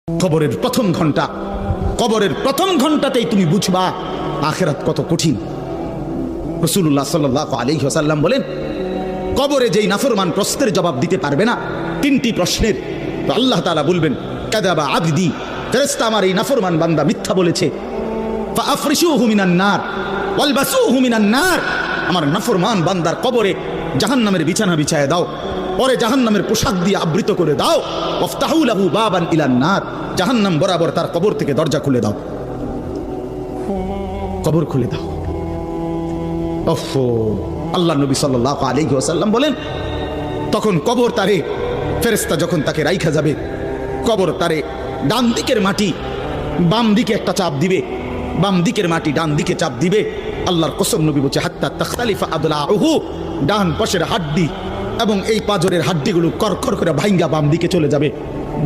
কবরের প্রথম ঘন্টাতেই তুমি বুঝবা আখিরাত কত কঠিন। রাসূলুল্লাহ সাল্লাল্লাহু আলাইহি ওয়াসাল্লাম বলেন, কবরে যেই নাফরমান প্রশ্নের জবাব দিতে পারবে না, তিনটি প্রশ্নের, তো আল্লাহ তাআলা বলবেন কাযাবা আবদি, ফেরেশতা আমার এই নাফরমান বান্দা মিথ্যা বলেছে, ফাআফরিশুহু মিনান নার ওয়ালবাসুহু মিনান নার, আমার নাফরমান বান্দার কবরে জাহান্নামের বিছানা বিছায় দাও, পরে জাহান্নামের পোশাক দিয়ে আবৃত করে দাও, ওয়াফতাহু লাহু বাবান ইলান নার, জাহান্নাম বরাবর তার কবর থেকে দরজা খুলে দাও, কবর খুলে দাও। আল্লাহ নবী সাল্লাল্লাহু আলাইহি ওয়াসাল্লাম বলেন, তখন কবর তারে, ফেরেশতা যখন তাকে রাইখা যাবে, কবর তারে ডান দিকের মাটি বাম দিকে একটা চাপ দিবে, বাম দিকের মাটি ডান দিকে চাপ দিবে। আল্লাহর কসম নবী বলছে, হাত্তা তাখতালিফা আদলাউহু, ডান পাশের হাড্ডি এবং এই পাজরের হাড্ডিগুলো করকর করে ভাঙ্গা বাম দিকে চলে যাবে,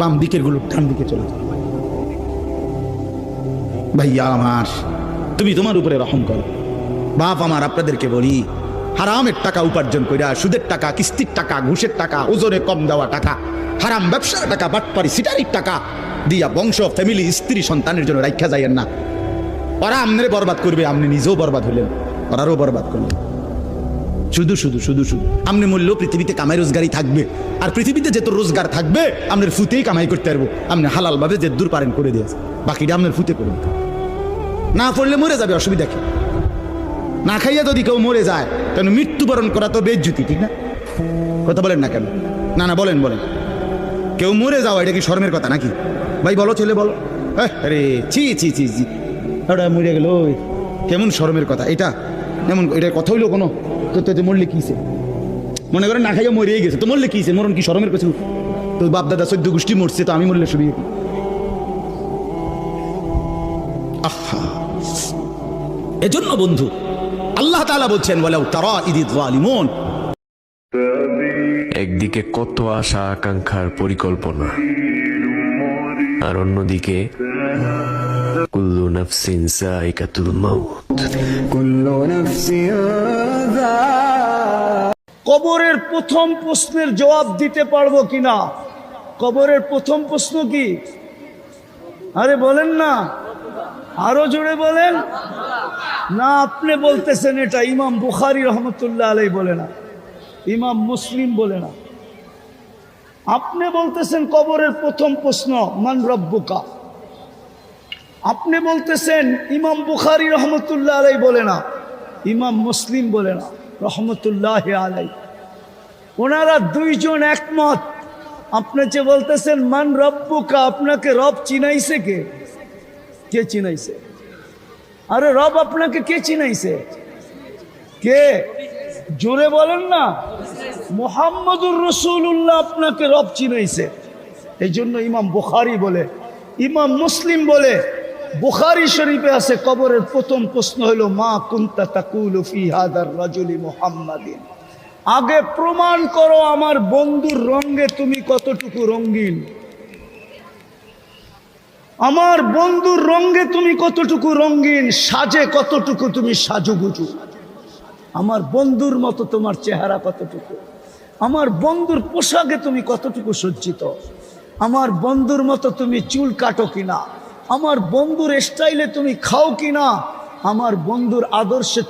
বাম দিকের গুলো ডান দিকে চলে যাবে। ভাইয়া আমার, তুমি তোমার উপরে রহম করো। বাপ আমার, আপনাদেরকে বলি, হারামের টাকা উপার্জন কইরা, সুদের টাকা, কিস্তির টাকা, ঘুষের টাকা, ওজনে কম দেওয়া টাকা, হারাম ব্যবসার টাকা, বাটপারি সিটারির টাকা দিয়া বংশ, ফ্যামিলি, স্ত্রী, সন্তানের জন্য রাখা যাইয়েন না। ওরা আমনে বরবাদ করবে, আপনি নিজেও বরবাদ হইলেন, ওরারও বরবাদ করলেন। শুধু শুধু শুধু শুধু আপনি মূল্য পৃথিবীতে কামাই রোজগারই থাকবে, আর পৃথিবীতে যেত রোজগার থাকবে আপনার ফুতেই কামাই করতে পারবো। আপনি হালাল ভাবে যে দূর পারেন করে দিয়েছে, বাকিটা আপনার ফুতে করবেন। না পড়লে মরে যাবে, অসুবিধা কি? না খাইয়া যদি কেউ মরে যায়, তাহলে মৃত্যুবরণ করা তো বেজ্জুতি, ঠিক না? কথা বলেন না কেন? না না, বলেন বলেন। কেউ মরে যাওয়া এটা কি শরমের কথা নাকি? ভাই বলো, ছেলে বলো। আরে ছি ছি ছি ছি, ওটা মরে গেল, কেমন শরমের কথা এটা? এমন এটা কথা হইলো কোনো? তো মরলে কিছে? মনে করেন না খাইয়া মরেই গেছে, তো মরলে কিছে? মরণ কি শরমের কিছু? তো বাপ দাদা 14 গোষ্ঠী মরছে, তো আমি মরলে শুধু আহা। এজন্য বন্ধু আল্লাহ তাআলা বলছেন, ওয়ালাউ তারা ইযিয যালিমুন, একদিকে কত আশা আকাঙ্ক্ষার পরিকল্পনা, আর অন্যদিকে কুল্লু নাফসিন যায়িকাতুল মাউত। কবরের প্রথম প্রশ্নের জবাব দিতে পারবো কিনা? কবরের প্রথম প্রশ্ন কি? আরে বলেন না, আরো জোরে বলেন না। আপনি বলতেছেন এটা, ইমাম বুখারী রহমতুল্লাহ আলাইহি বলে না, ইমাম মুসলিম বলে না। আপনি বলতেছেন কবরের প্রথম প্রশ্ন মান রব্বুকা। আপনি বলতেছেন ইমাম বুখারী রহমতুল্লাহ আলাইহি বলে না, ইমাম মুসলিম বলে না রহমতুল্লাহ আলাইহি। ওনারা দুইজন একমত। আপনি যে বলতেছেন মান রব্বুকা, আপনাকে রব চিনাইছে কে? কে চিনাইছে? আরে রব আপনাকে কে চিনাইছে? কে? জোরে বলেন না। মুহাম্মদুর রাসূলুল্লাহ আপনাকে রব চিনাইছে। এই জন্য ইমাম বুখারী বলে, ইমাম মুসলিম বলে, বুখারী শরীফে আছে কবরের প্রথম প্রশ্ন হলো মা কুনতা তাকুলু ফি হাদার রাজুলি মুহাম্মাদিন। আগে প্রমাণ করো আমার বন্ধুর রঙে তুমি কতটুকু রঙিন, আমার বন্ধুর রঙে তুমি কতটুকু রঙিন, সাজে কতটুকু তুমি সাজুগুজু, আমার বন্ধুর মতো তোমার চেহারা কতটুকু, আমার বন্ধুর পোশাকে তুমি কতটুকু সজ্জিত, আমার বন্ধুর মতো তুমি চুল কাটো কিনা, আমার বন্ধুর স্টাইলে তুমি খাও কিনা, আমার বন্ধুর আদর্শে